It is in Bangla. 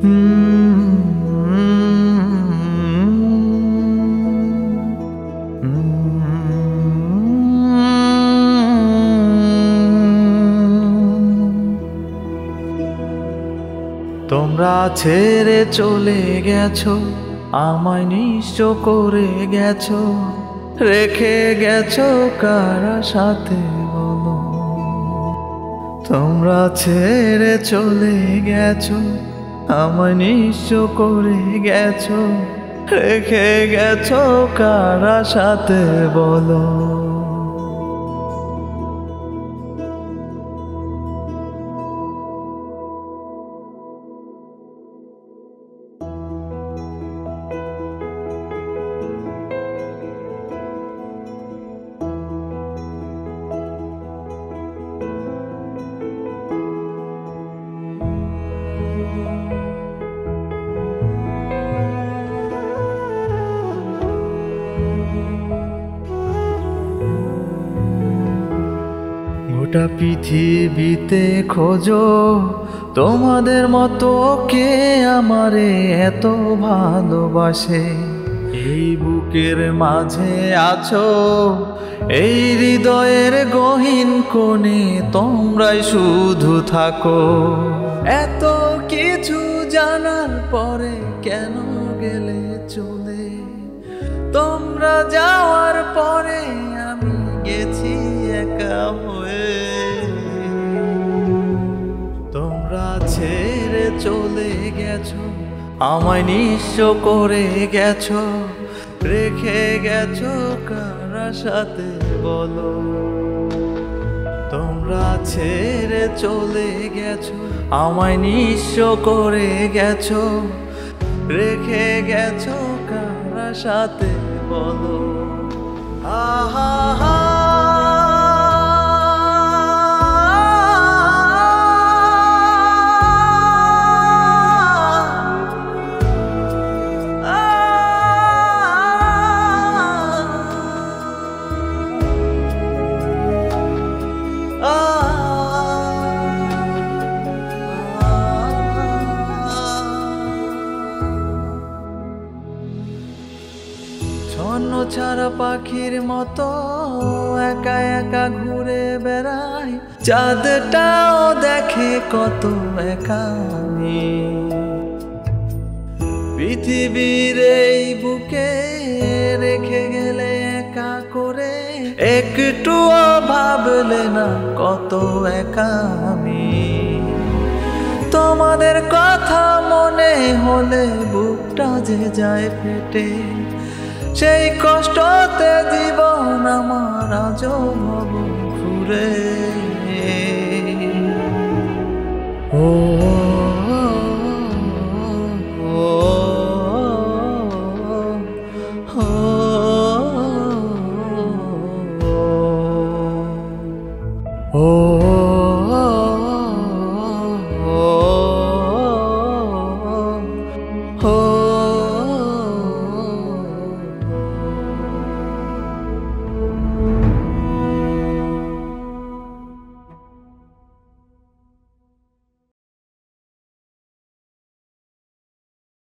তোমরা ছেড়ে চলে গেছো, আমায় নিঃস্ব করে গেছো, রেখে গেছো কারা সাথে বলো। তোমরা ছেড়ে চলে গেছো, আমায় নিঃস্ব করে গেছো, রেখে গেছো কারা সাথে বলো। গোটা পৃথিবীতে খোঁজো তোমাদের মতো কে আমারে এত ভালোবাসে। এই বুকের মাঝে আছো, এই হৃদয়ের গহীন কোণে তোমরাই শুধু থাকো। এত কিছু জানার পরে কেন গেলে চলে? তোমরা যাওয়ার পরে আমি গেছি একা হয়ে। তোমরা ছেড়ে চলে গেছো, আমায় নিঃস্ব করে গেছো, রেখে গেছো কারা সাথে বলো। তোমরা ছেড়ে চলে গেছো, আমায় নিঃস্ব করে গেছো, রেখে গেছো কারা সাথে বলো। আহা হা ছন্ন ছাড়া পাখির মতো একা একা ঘুরে বেড়াই, চাঁদটাও দেখে কত একা আমি। পৃথিবীর এই বুকে রেখে গেলে একা করে, একটুও ভাবলে না কত একা আমি। তোমাদের কথা মনে হলে বুকটা যে যায় ফেটে, সেই কষ্টতে জীবন আমার আজও ভব ঘুরে। ও